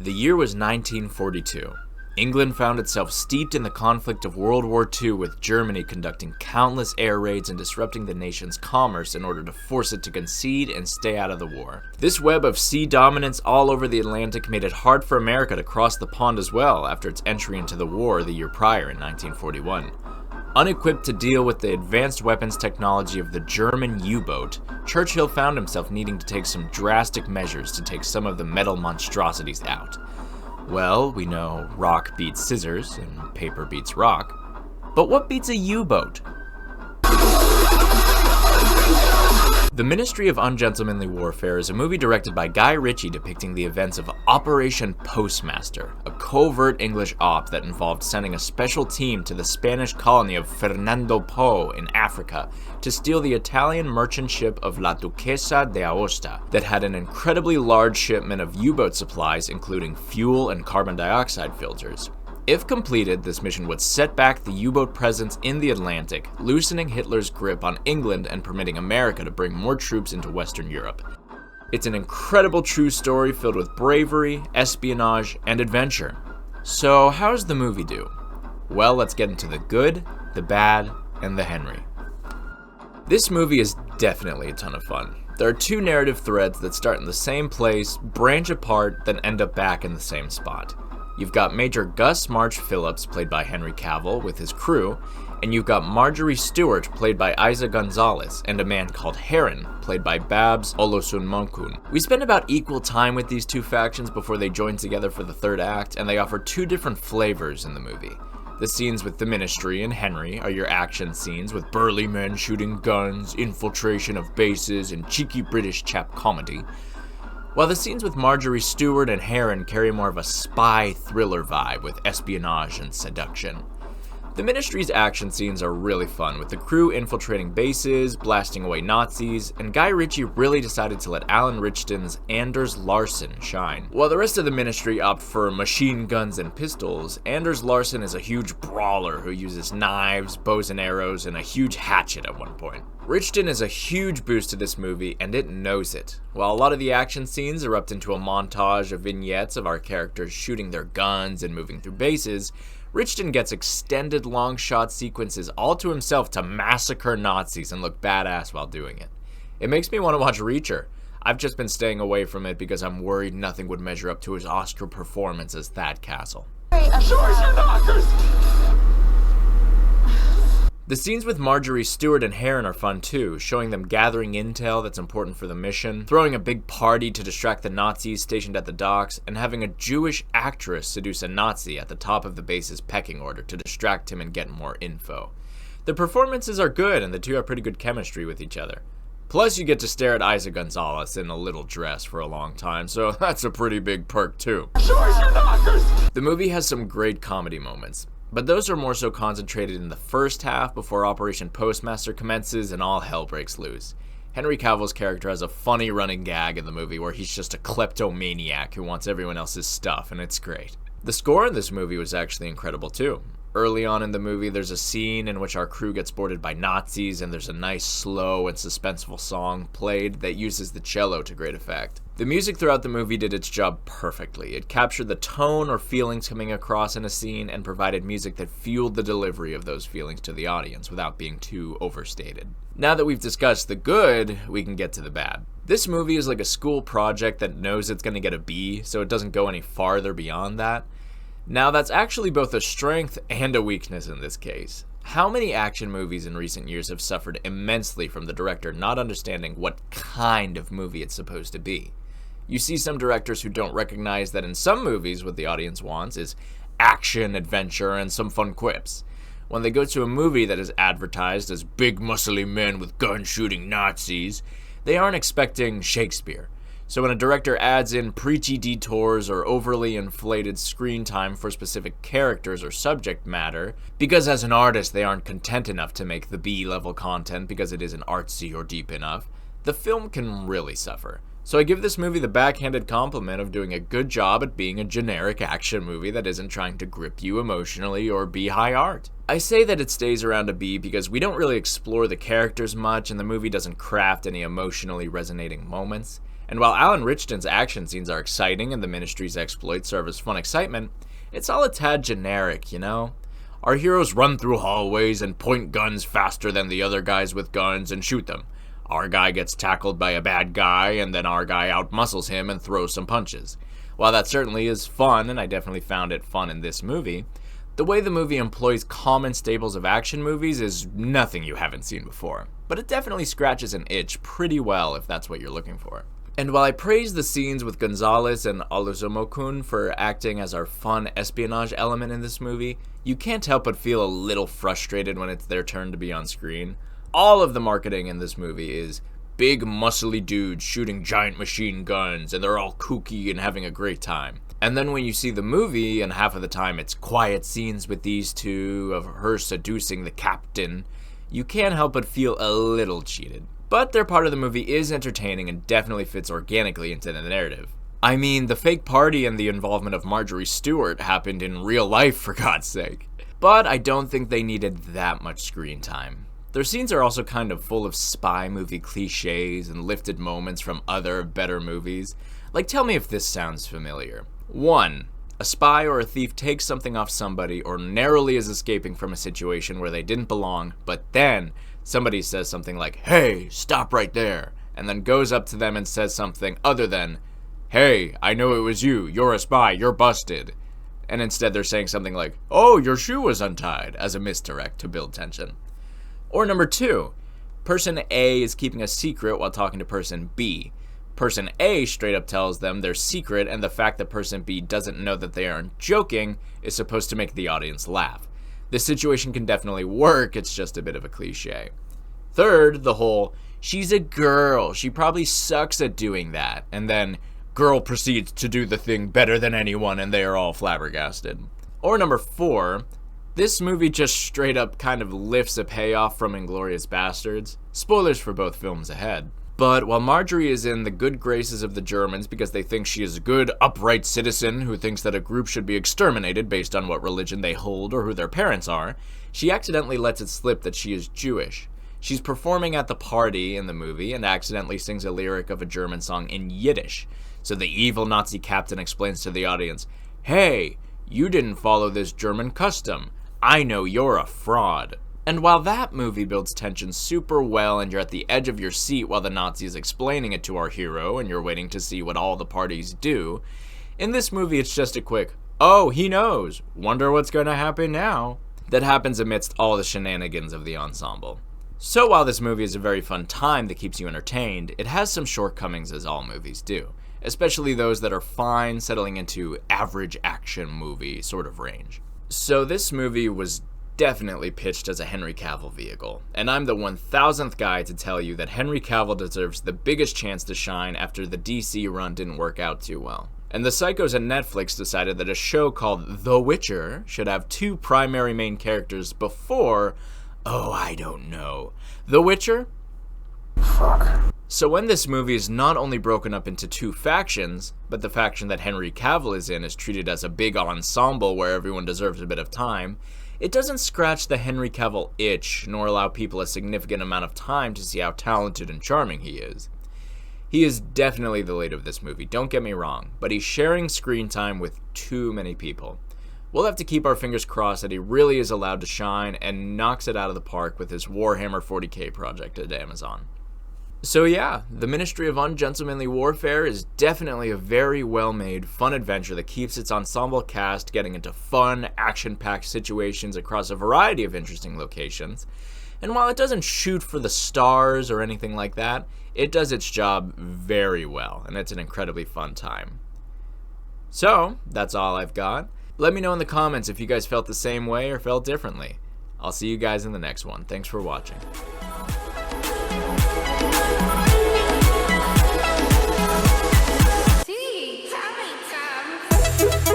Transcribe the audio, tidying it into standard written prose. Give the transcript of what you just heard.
The year was 1942. England found itself steeped in the conflict of World War II, with Germany conducting countless air raids and disrupting the nation's commerce in order to force it to concede and stay out of the war. This web of sea dominance all over the Atlantic made it hard for America to cross the pond as well after its entry into the war the year prior in 1941. Unequipped to deal with the advanced weapons technology of the German U-boat, Churchill found himself needing to take some drastic measures to take some of the metal monstrosities out. Well, we know rock beats scissors and paper beats rock, but what beats a U-boat? The Ministry of Ungentlemanly Warfare is a movie directed by Guy Ritchie depicting the events of Operation Postmaster, a covert English op that involved sending a special team to the Spanish colony of Fernando Po in Africa to steal the Italian merchant ship of La Duquesa de Aosta that had an incredibly large shipment of U-boat supplies, including fuel and carbon dioxide filters. If completed, this mission would set back the U-boat presence in the Atlantic, loosening Hitler's grip on England and permitting America to bring more troops into Western Europe. It's an incredible true story filled with bravery, espionage, and adventure. So how's the movie do? Well, let's get into the good, the bad, and the Henry. This movie is definitely a ton of fun. There are two narrative threads that start in the same place, branch apart, then end up back in the same spot. You've got Major Gus March Phillips, played by Henry Cavill, with his crew, and you've got Marjorie Stewart, played by Isa Gonzalez, and a man called Heron, played by Babs Olosunmonkun. We spend about equal time with these two factions before they join together for the third act, and they offer two different flavors in the movie. The scenes with the Ministry and Henry are your action scenes with burly men shooting guns, infiltration of bases, and cheeky British chap comedy, while the scenes with Marjorie Stewart and Heron carry more of a spy thriller vibe with espionage and seduction. The Ministry's action scenes are really fun, with the crew infiltrating bases, blasting away Nazis, and Guy Ritchie really decided to let Alan Ritchson's Anders Larsen shine. While the rest of the Ministry opt for machine guns and pistols, Anders Larsen is a huge brawler who uses knives, bows and arrows, and a huge hatchet at one point. Richton is a huge boost to this movie, and it knows it. While a lot of the action scenes erupt into a montage of vignettes of our characters shooting their guns and moving through bases, Richton gets extended long shot sequences all to himself to massacre Nazis and look badass while doing it. It makes me want to watch Reacher. I've just been staying away from it because I'm worried nothing would measure up to his Oscar performance as Thad Castle. The scenes with Marjorie Stewart and Heron are fun too, showing them gathering intel that's important for the mission, throwing a big party to distract the Nazis stationed at the docks, and having a Jewish actress seduce a Nazi at the top of the base's pecking order to distract him and get more info. The performances are good, and the two have pretty good chemistry with each other. Plus, you get to stare at Isa Gonzalez in a little dress for a long time, so that's a pretty big perk too. The movie has some great comedy moments, but those are more so concentrated in the first half before Operation Postmaster commences and all hell breaks loose. Henry Cavill's character has a funny running gag in the movie where he's just a kleptomaniac who wants everyone else's stuff, and it's great. The score in this movie was actually incredible too. Early on in the movie, there's a scene in which our crew gets boarded by Nazis, and there's a nice, slow, and suspenseful song played that uses the cello to great effect. The music throughout the movie did its job perfectly. It captured the tone or feelings coming across in a scene and provided music that fueled the delivery of those feelings to the audience without being too overstated. Now that we've discussed the good, we can get to the bad. This movie is like a school project that knows it's going to get a B, so it doesn't go any farther beyond that. Now, that's actually both a strength and a weakness in this case. How many action movies in recent years have suffered immensely from the director not understanding what kind of movie it's supposed to be? You see some directors who don't recognize that in some movies what the audience wants is action, adventure, and some fun quips. When they go to a movie that is advertised as big muscly men with gun-shooting Nazis, they aren't expecting Shakespeare. So when a director adds in preachy detours or overly inflated screen time for specific characters or subject matter, because as an artist they aren't content enough to make the B-level content because it isn't artsy or deep enough, the film can really suffer. So I give this movie the backhanded compliment of doing a good job at being a generic action movie that isn't trying to grip you emotionally or be high art. I say that it stays around a B because we don't really explore the characters much and the movie doesn't craft any emotionally resonating moments. And while Alan Richton's action scenes are exciting and the Ministry's exploits serve as fun excitement, it's all a tad generic, you know? Our heroes run through hallways and point guns faster than the other guys with guns and shoot them. Our guy gets tackled by a bad guy, and then our guy outmuscles him and throws some punches. While that certainly is fun, and I definitely found it fun in this movie, the way the movie employs common staples of action movies is nothing you haven't seen before. But it definitely scratches an itch pretty well if that's what you're looking for. And while I praise the scenes with Gonzalez and Oluzumokun for acting as our fun espionage element in this movie, you can't help but feel a little frustrated when it's their turn to be on screen. All of the marketing in this movie is big muscly dudes shooting giant machine guns, and they're all kooky and having a great time. And then when you see the movie, and half of the time it's quiet scenes with these two of her seducing the captain, you can't help but feel a little cheated. But their part of the movie is entertaining and definitely fits organically into the narrative. I mean, the fake party and the involvement of Marjorie Stewart happened in real life, for God's sake. But I don't think they needed that much screen time. Their scenes are also kind of full of spy movie cliches and lifted moments from other, better movies. Like, tell me if this sounds familiar. 1. A spy or a thief takes something off somebody or narrowly is escaping from a situation where they didn't belong, but then somebody says something like, "Hey, stop right there," and then goes up to them and says something other than, "Hey, I know it was you, you're a spy, you're busted." And instead they're saying something like, "Oh, your shoe was untied," as a misdirect to build tension. Or number 2, person A is keeping a secret while talking to person B. Person A straight up tells them their secret, and the fact that person B doesn't know that they aren't joking is supposed to make the audience laugh. This situation can definitely work, it's just a bit of a cliche. Third, the whole, "she's a girl, she probably sucks at doing that," and then girl proceeds to do the thing better than anyone and they are all flabbergasted. Or number 4, this movie just straight up kind of lifts a payoff from Inglourious Bastards. Spoilers for both films ahead. But while Marjorie is in the good graces of the Germans because they think she is a good, upright citizen who thinks that a group should be exterminated based on what religion they hold or who their parents are, she accidentally lets it slip that she is Jewish. She's performing at the party in the movie and accidentally sings a lyric of a German song in Yiddish. So the evil Nazi captain explains to the audience, "Hey, you didn't follow this German custom. I know you're a fraud." And while that movie builds tension super well and you're at the edge of your seat while the Nazi is explaining it to our hero and you're waiting to see what all the parties do, in this movie it's just a quick, "Oh, he knows. Wonder what's gonna happen now," that happens amidst all the shenanigans of the ensemble. So while this movie is a very fun time that keeps you entertained, it has some shortcomings as all movies do, especially those that are fine settling into average action movie sort of range. So this movie was definitely pitched as a Henry Cavill vehicle, and I'm the 1000th guy to tell you that Henry Cavill deserves the biggest chance to shine after the DC run didn't work out too well. And the psychos at Netflix decided that a show called The Witcher should have 2 primary main characters before, oh, I don't know, The Witcher? Fuck. So when this movie is not only broken up into 2 factions, but the faction that Henry Cavill is in is treated as a big ensemble where everyone deserves a bit of time, it doesn't scratch the Henry Cavill itch, nor allow people a significant amount of time to see how talented and charming he is. He is definitely the lead of this movie, don't get me wrong, but he's sharing screen time with too many people. We'll have to keep our fingers crossed that he really is allowed to shine and knocks it out of the park with his Warhammer 40k project at Amazon. So yeah, the Ministry of Ungentlemanly Warfare is definitely a very well-made, fun adventure that keeps its ensemble cast getting into fun, action-packed situations across a variety of interesting locations. And while it doesn't shoot for the stars or anything like that, it does its job very well, and it's an incredibly fun time. So, that's all I've got. Let me know in the comments if you guys felt the same way or felt differently. I'll see you guys in the next one. Thanks for watching. See, tell me, Tom.